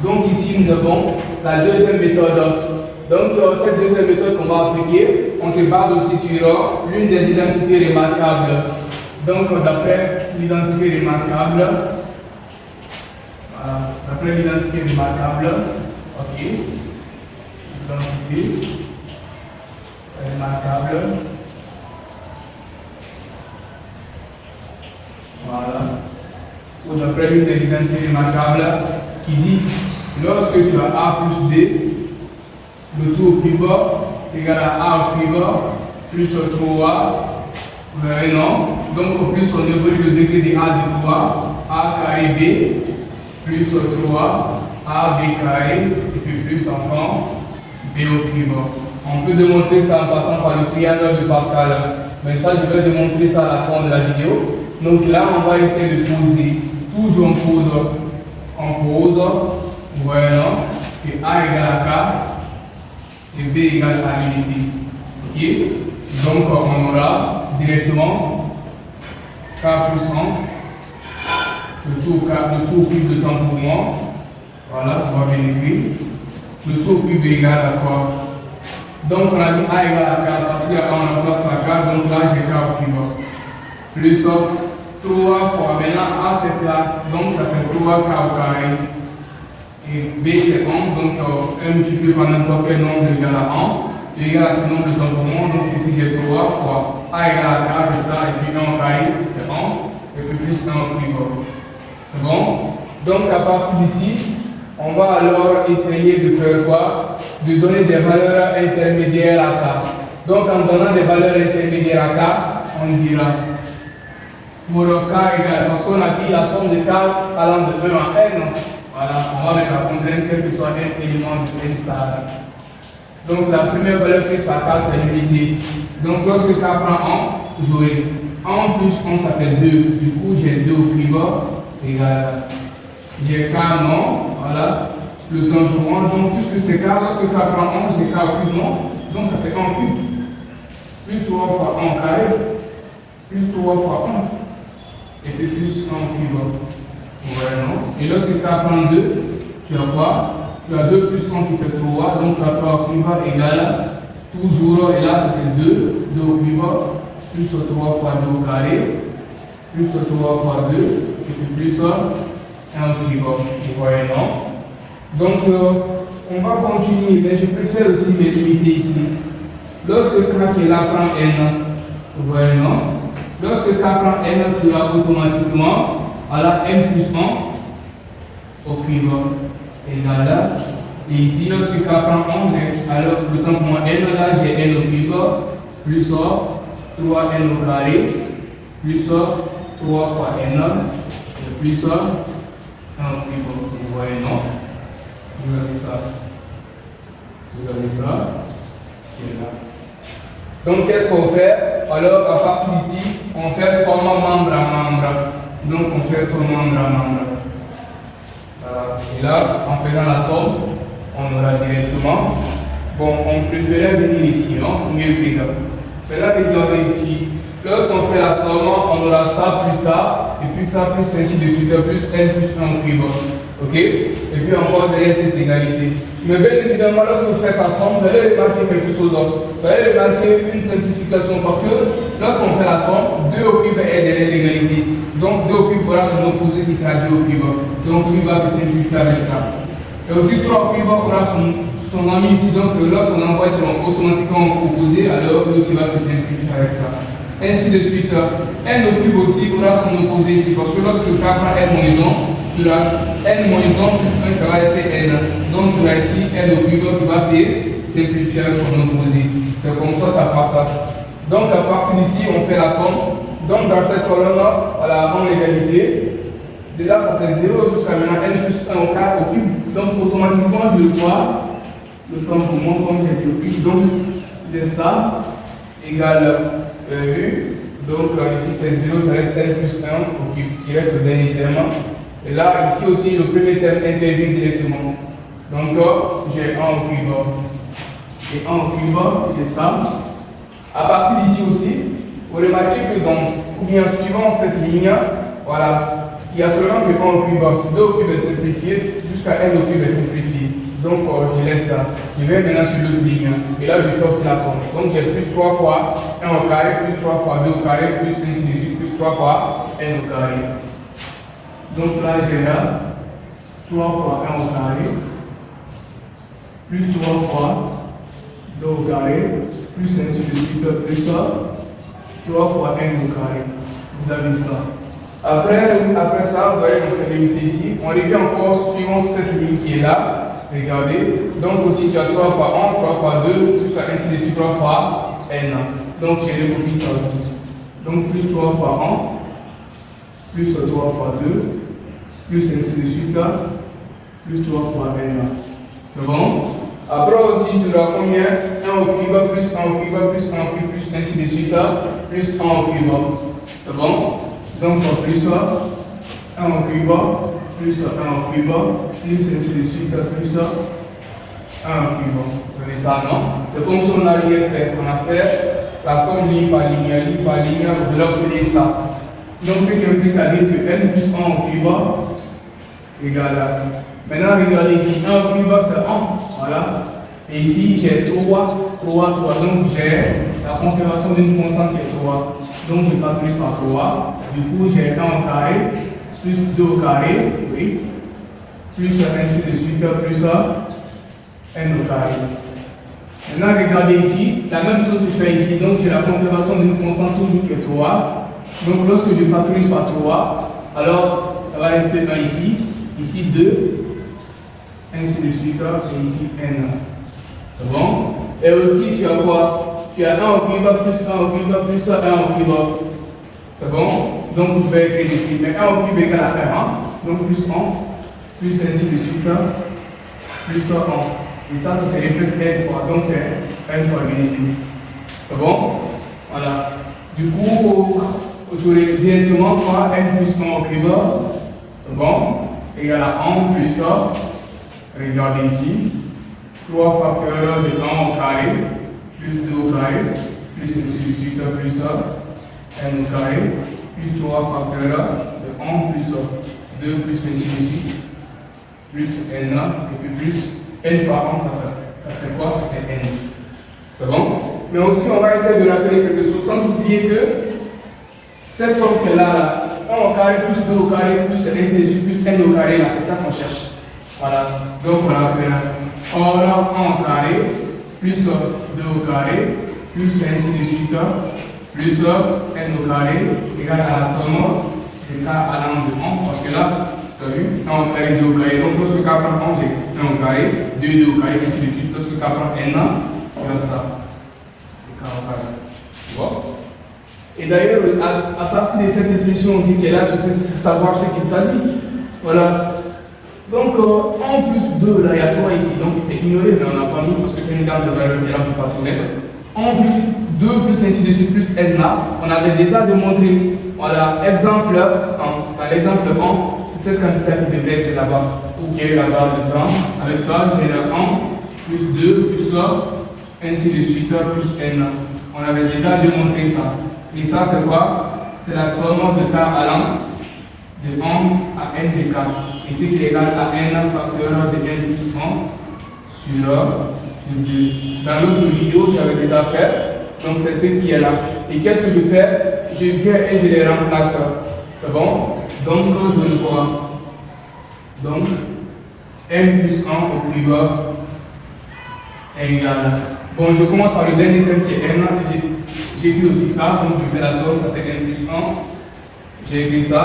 Donc ici, nous avons la deuxième méthode. Donc cette deuxième méthode qu'on va appliquer, on se base aussi sur l'une des identités remarquables. Donc d'après l'identité remarquable, voilà, d'après l'identité remarquable, ok, l'identité remarquable, voilà, ou d'après l'une des identités remarquables qui dit lorsque tu as A plus B, le tout au plus bas égale à A au plus bas plus 3A, vous verrez non? Donc au plus on évolue le degré de A de 3, A carré B plus 3, A B carré et puis plus enfin B au plus bas. On peut démontrer ça en passant par le triangle de Pascal, mais ça je vais démontrer ça à la fin de la vidéo. Donc là on va essayer de poser, toujours on pose, voilà, que A égale à K et B égale à l'unité. Ok? Donc on aura directement K plus 1, le tout au cube de temps pour moi. Voilà, on va bien écrire. Le tout au cube égale à quoi? Donc on a dit A égale à K, parce qu'il y a on remplace par K, donc là j'ai K au cube. Plus 3 fois, maintenant A c'est là, donc ça fait 3K au carré. Et B c'est 1, donc 1 multiplié par n'importe quel nombre égale à 1, égale à ce nombre de temps pour moi, donc ici j'ai 3 fois A égale à K, c'est ça, et puis 1 au carré, c'est 1, et puis plus 1 au cube. C'est bon? Donc à partir d'ici, on va alors essayer de faire quoi? De donner des valeurs intermédiaires à K. Donc en donnant des valeurs intermédiaires à K, on dira pour K égale, parce qu'on a dit la somme de K allant de 1 à N. Voilà, on va mettre la contrainte quel que soit un élément de N star. Donc la première valeur prise par K c'est l'unité. Donc lorsque K prend 1, j'aurai 1 plus 1 ça fait 2. Du coup j'ai 2 au plus bas égale. J'ai K non, voilà, le temps pour 1. Donc puisque c'est K, lorsque K prend 1, j'ai K au cube non. Donc ça fait 1 cube. Plus 3 fois 1 carré. Plus 3 fois 1. Et puis plus 1 au cube. Voilà, non? Et lorsque K prend 2, tu as quoi? Tu as 2 plus 1 qui fait 3, donc tu as 3 au cube égale toujours, et là ça fait 2, 2 au cube, plus 3 fois 2 au carré, plus 3 fois 2, et puis plus 1 au cube. Vous voyez, non? Donc on va continuer, mais je préfère aussi me limiter ici. Lorsque K qui est là prend N, vous voyez, non? Lorsque K prend N, tu as automatiquement alors N plus 1 au cube égale là. Et ici, lorsque K prend 1, alors le temps pour moi N, là j'ai N au cube plus 3N au carré plus 3 fois N et plus 1 au cube. Vous voyez, non? Vous avez ça. Vous avez ça. Qui est là. Donc qu'est-ce qu'on fait? Alors à partir d'ici, on fait seulement membre à membre. Donc on fait seulement membre à membre. Et là, en faisant la somme, on aura directement. Bon, on préférait venir ici, non? Mieux que là. Maintenant, regardez ici. Lorsqu'on fait la somme, on aura ça plus ça, et puis ça plus ainsi de suite, plus n plus 1 au cube. Ok? Et puis encore derrière cette égalité. Mais bien évidemment, lorsque vous faites la somme, vous allez remarquer quelque chose d'autre. Vous allez remarquer une simplification parce que lorsqu'on fait la somme, 2 au cube est derrière l'égalité. Donc 2 au cube aura son opposé qui sera 2 au cube. Donc il va se simplifier avec ça. Et aussi 3 au cube aura son ami ici. Donc lorsqu'on envoie sur automatiquement opposé, alors il aussi va se simplifier avec ça. Ainsi de suite. N au cube aussi aura son opposé ici. Parce que lorsque le K prend N-1, tu auras N-1 plus 1, ça va rester N. Donc tu auras ici N au cube qui va se simplifier avec son opposé. C'est comme ça, ça passe. Donc à partir d'ici, on fait la somme. Donc dans cette colonne-là, voilà, avant l'égalité, de là ça fait 0 jusqu'à maintenant N plus 1 au cube. Donc automatiquement, je le vois, le temps pour moi, comme j'ai dit au cube. Donc de ça égale U. Donc ici c'est 0, ça reste N plus 1 au cube. Il reste le dernier terme. Et là, ici aussi, le premier terme intervient directement. Donc, j'ai 1 au cube. Et 1 au cube, c'est ça. À partir d'ici aussi, vous remarquez que ou bien suivant cette ligne, voilà, il y a seulement que 1 au cube. 2 au cube est simplifié, juste jusqu'à n au cube est simplifié. Donc, je laisse ça. Je vais maintenant sur l'autre ligne. Et là, je fais aussi la somme. Donc, j'ai plus 3 fois 1 au carré, plus 3 fois 2 au carré, plus ainsi de suite, plus 3 fois n au carré. Donc, là, j'ai là 3 fois 1 au carré, plus 3 fois 2 au carré, plus ainsi de suite, plus 3 fois n au carré. Vous avez ça. Après ça, vous voyez dans cette limite ici, on revient encore suivant cette ligne qui est là. Regardez. Donc aussi, tu as 3 fois 1, 3 fois 2, jusqu'à ainsi de suite, 3 fois n. Donc, j'ai recopie ça aussi. Donc, plus 3 fois 1, plus 3 fois 2, plus ainsi de suite, plus 3 fois n. C'est bon? Après aussi, tu auras combien? 1 au cube, plus 1 au cube, plus 1 au cube, plus ainsi de suite, plus 1 au cube. C'est bon? Donc, plus 1 au cube, plus 1 au cube, plus ainsi de suite, plus 1 au cube. Vous voyez ça, non? C'est comme si on n'a rien fait. On a fait la somme ligne par ligne, on voulait obtenir ça. Donc, ce qui implique à dire que n plus 1 au cube égale à. Maintenant, regardez ici, 1 au cube, c'est 1. Voilà. Et ici, j'ai 3. Donc, j'ai la conservation d'une constante qui est 3. Donc, je factorise par 3. Du coup, j'ai 1 au carré, plus 2 au carré, oui, plus ainsi de suite, plus n au carré. Maintenant, regardez ici, la même chose se fait ici. Donc, j'ai la conservation d'une constante toujours qui est 3. Donc, lorsque je factorise par 3, alors, ça va rester 1 ici, ici 2, ainsi de suite, et ici n. C'est bon? Et aussi, tu as quoi? Tu as 1 au cube, plus 1 au cube, plus 1 au cube. C'est bon? Donc, je vais écrire ici. Mais 1 au cube égale à 1. Donc, plus 1, plus ainsi de suite, plus 1. Et ça se répète n fois. Donc, c'est n fois l'unité. C'est bon? Voilà. Du coup, j'aurai directement quoi? N plus 1 au cube. C'est bon? Égale à 1 plus 1. Regardez ici. 3 facteurs de 1 au carré, plus 2 au carré, plus ainsi de suite, plus n au carré, plus 3 facteurs de 1 plus 2, plus ainsi de suite, plus n, et puis plus n fois 1, ça fait quoi? Ça fait n. C'est bon? Mais aussi, on va essayer de rappeler quelque chose sans oublier que cette somme qui est là, 1 au carré, plus 2 au carré, plus ainsi de suite, plus n au carré, là, c'est ça qu'on cherche. Voilà. Donc, on rappelle. On a 1 au carré, plus 2 au carré, plus ainsi de suite, plus n au carré, égale à la somme des cas allant de 1, parce que là, tu as vu, 1 au carré, 2 au carré, donc lorsque k prend 1, j'ai 1 au carré, 2 au carré, ainsi de suite, lorsque k prend n, voilà ça, k au carré, tu vois. Et d'ailleurs, à partir de cette expression aussi qui est là, tu peux savoir ce qu'il s'agit, voilà. Donc, 1 plus 2, là, il y a 3 ici, donc c'est ignoré, mais on n'a pas mis parce que c'est une gamme de valeurs qui est là pour pas tout mettre. 1 plus 2 plus ainsi de suite, plus n là, on avait déjà démontré. Voilà, exemple 1. Dans l'exemple 1, c'est cette quantité qui devrait être là-bas, ou qui est là-bas dedans. Avec ça, j'ai 1 plus 2 plus ainsi de suite, plus n. On avait déjà démontré ça. Et ça, c'est quoi? C'est la somme de k allant de 1 à n de k. Et c'est qui est égal à n facteur de n plus 1 sur 2. Dans l'autre vidéo, j'avais déjà fait. Donc, c'est ce qui est là. Et qu'est-ce que je fais? Je viens et je les remplace. C'est bon? Donc, je le vois. Donc, n plus 1 au cube est égal. Bon, je commence par le dernier terme qui est n. J'écris aussi ça. Donc, je fais la somme, ça fait n plus 1. J'ai écrit ça.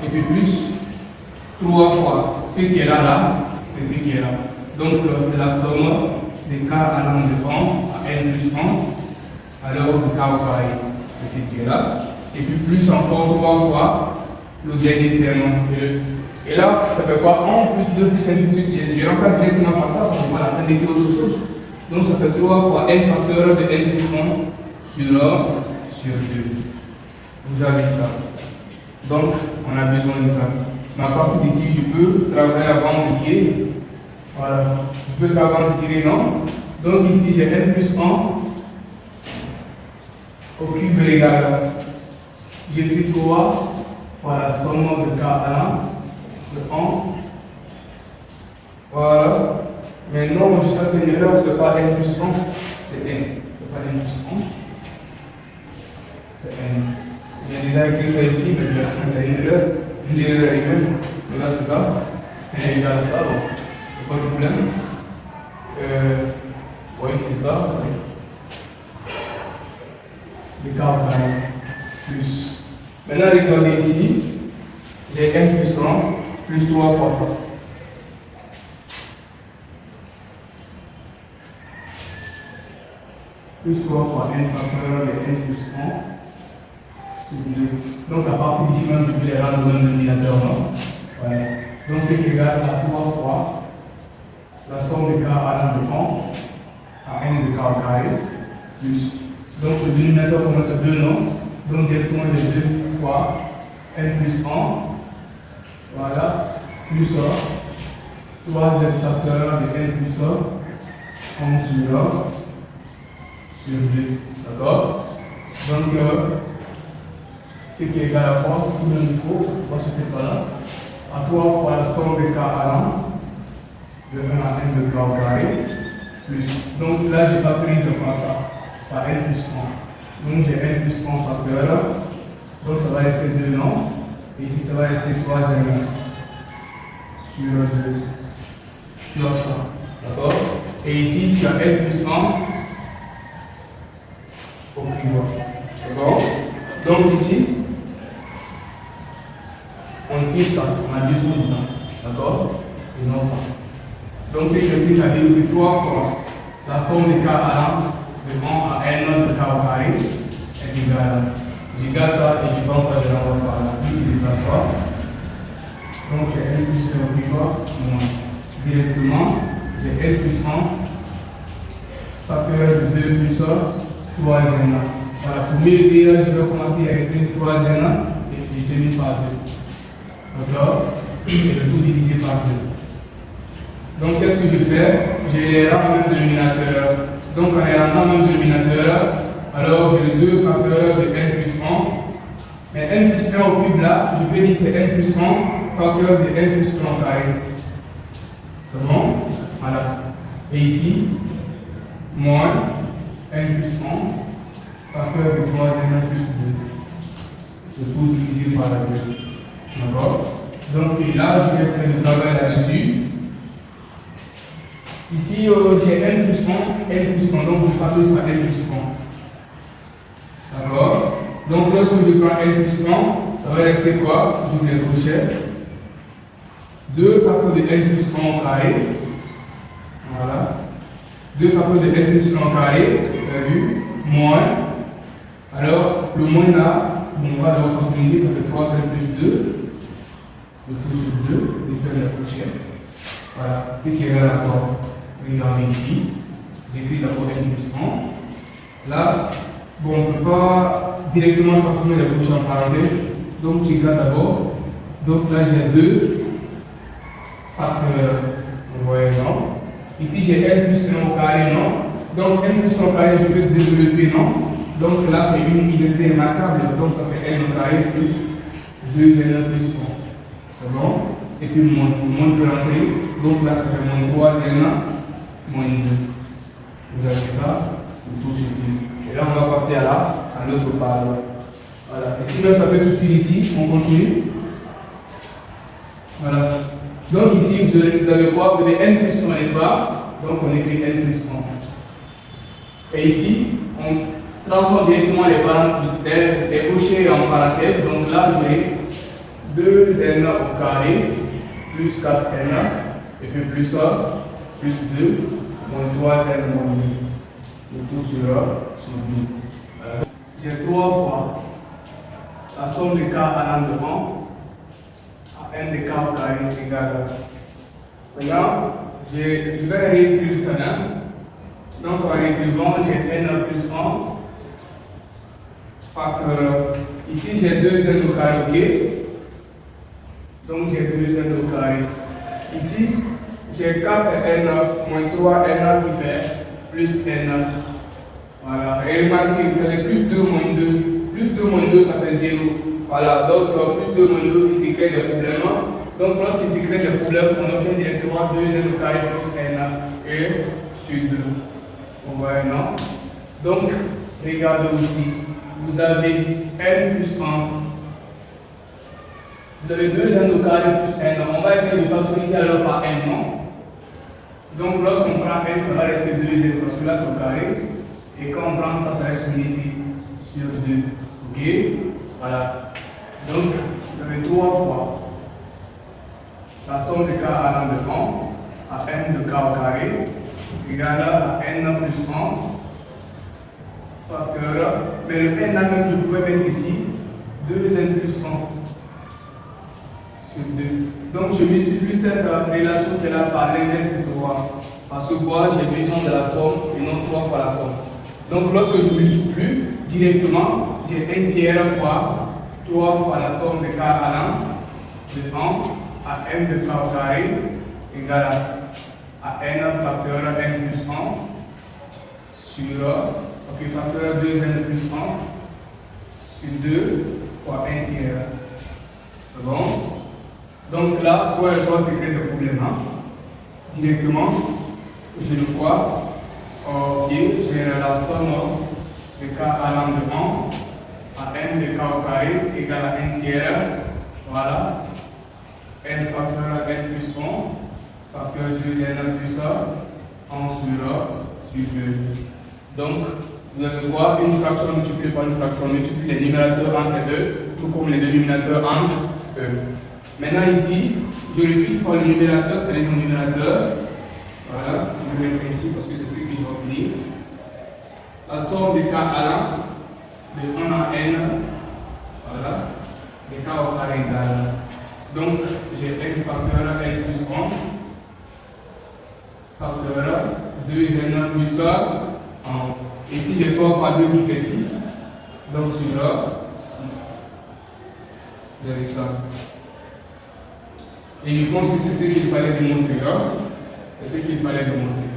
Et puis plus 3 fois ce qui est là, c'est ce qui est là. Donc, c'est la somme des k allant de 1 à n plus 1, alors le k au carré, c'est ce qui est là. Et puis plus encore 3 fois le dernier terme. Et là, ça fait quoi? 1 plus 2 plus ainsi de suite. Je remplace directement par ça, ça ne va pas la peine d'écrire autre chose. Donc, ça fait 3 fois n facteur de n plus 1 sur 2. Vous avez ça. Donc, on a besoin de ça. Mais à partir d'ici, je peux travailler avant de tirer. Voilà. Je peux travailler avant de tirer, non? Donc ici, j'ai n plus 1 au cube égal. J'ai pris 3 fois la somme de k allant de 1 Voilà. Maintenant, ça c'est une erreur, c'est pas n plus 1, c'est n. C'est pas n plus 1. C'est n. J'ai déjà écrit ça ici, mais bien, c'est une erreur. L'erreur est même. Mais là, c'est ça. n est égal à ça, donc c'est pas de problème. Oui, c'est ça. Le carré plus. Maintenant, regardez ici. J'ai n plus 1 plus 3 fois ça. Plus 3 fois n factoriel de n plus 1. Donc à partir d'ici même, je peux les rendre dans le dénominateur, non? Voilà. Donc c'est égal à 3 fois la somme des cas allant de 1 à n de k au carré plus. Donc le dénominateur commence à 2, non? Donc directement les 2 fois n plus 1. Voilà. Plus 1. 3z factoriel de n plus 1. 1 sur 2. D'accord? Donc, ce qui est égal à quoi? Si l'on il faut, ça va se faire par là. À 3 fois la somme des cas allant de 1 à n de k au carré plus. Donc là, je factorise comme ça par n plus 1. Donc j'ai n plus 1 facteur. Donc ça va rester 2 non. Et ici, ça va rester 3n sur 2. Tu as ça. D'accord? Et ici, tu as n plus 1. C'est bon? Donc ici, on tire ça, on a besoin de ça. D'accord? Et non ça. Donc c'est que tu as dit que 3 fois la somme des cas allant de 1 à n de k au carré est égale. Je garde ça et je pense que je l'envoie par là. Puis c'est déplace pas. Donc j'ai n plus 1 qui va moins. Directement, j'ai n plus 1 facteur de 2 plus 1, 3n. Voilà, pour mieux dire, je vais commencer avec une 3n et puis je termine par 2. D'accord? Et le tout divisé par 2. Donc qu'est-ce que je fais? Je les rends au même dénominateur. Donc en les rendant au même dénominateur, alors j'ai les deux facteurs de n plus 1. Mais n plus 1 au cube là, je peux dire c'est n plus 1 facteur de n plus 1 carré. C'est bon? Voilà. Et ici, moins n plus 1 facteur de 3n plus 2. Je peux diviser par la 2. D'accord? Donc là, je vais essayer de travailler là-dessus. Ici, j'ai n plus 1, donc je factorise par n plus 1. D'accord? Donc lorsque je prends n plus 1, ça va rester quoi? J'ouvre les crochets. 2 facteurs de n plus 1 au carré. Voilà. 2 facteurs de n plus 1 au carré, vous avez vu? Moins. Alors, le moins là, on va d'abord factoriser, ça fait 3n plus 2. Le tout sur 2, je fais la crochets. Voilà, c'est qui est égal à quoi? Regardez ici, j'écris d'abord n plus 1. Là, bon, on ne peut pas directement transformer les crochets en parenthèse, donc je garde d'abord. Donc là, j'ai 2 facteurs, vous voyez, non? Ici, j'ai n plus 1 au carré, non? Donc n plus 1 au carré, je peux développer, non? Donc là, c'est une identité remarquable, donc ça fait n au carré plus 2n plus 1. C'est bon? Et puis moins peut rentrer, donc là, ça fait moins 3n. Moins 2. Vous avez ça, tout suffit. Et là, on va passer à l'autre phase. Voilà. Et si même ça peut suffire ici, on continue. Voilà. Donc ici, vous avez quoi? Vous avez n plus 1, n'est-ce pas? Donc on écrit n plus 1. Et ici, on transforme directement les crochets en parenthèse. Donc là, j'aurai 2n au carré plus 4n et puis plus 1 plus 2. Moins 3n moins 2. Le tout sur 2. J'ai 3 fois la somme des cas allant de 1 à n de k au carré égale. Maintenant, je vais réécrire ça là. Donc en réécrivant, j'ai n plus 1 facteur. Ici j'ai 2n au carré, ok? Donc j'ai 2n au carré. Ici, j'ai 4n moins 3n qui fait plus n. Voilà. Et remarquez, vous avez plus 2 moins 2. Plus 2 moins 2, ça fait 0. Voilà. Donc, plus 2 moins 2, ici, crée des problèmes. Donc lorsqu'il se crée des problèmes, on obtient directement 2n au carré plus n et sur 2. Vous voyez, non? Donc, regardez aussi, vous avez n plus 1. Vous avez 2n au carré plus n. On va essayer de factoriser alors par n, non? Donc lorsqu'on prend n, ça va rester 2n parce que là c'est au carré. Et quand on prend ça, ça reste unité sur 2. Ok? Voilà. Donc, vous avez 3 fois la somme de k allant de 1 à n de k au carré égale à n plus 1 facteur. Mais le n là même, je pouvais mettre ici 2n plus 1 sur 2. Donc je multiplie cette relation qui est là par l'inverse de 3. Parce que quoi, j'ai besoin de la somme et non 3 fois la somme. Donc lorsque je multiplie directement, j'ai n tiers fois 3 fois la somme de k allant de 1 à n de k au carré égale à n facteur n plus 1 sur facteur 2n plus 1 sur 2 fois n tiers. C'est bon? Donc là, 3 et 3 c'est créer des problèmes. Hein? Directement, je le crois. Ok, j'ai la somme de k allant de 1 à n de k au carré égale à n tiers. Voilà. N facteur n plus 1 facteur 2n plus 1 sur 2. Donc, vous avez quoi? Une fraction multipliée par une fraction multiplie les numérateurs entre eux, tout comme les dénominateurs entre eux. Maintenant ici, je répète fois le numérateur, c'est-à-dire mon numérateur. Voilà, je vais le mettre ici parce que c'est ce que je vais obtenir. La somme de k allant de 1 à n, voilà, de k au carré égale. Donc, j'ai n facteur n plus 1, facteur 2n plus 1. Ici, j'ai 3 fois 2 qui fait 6. Donc, sur 6. Vous avez ça. Et je pense que c'est ce qu'il fallait démontrer. C'est ce qu'il fallait démontrer.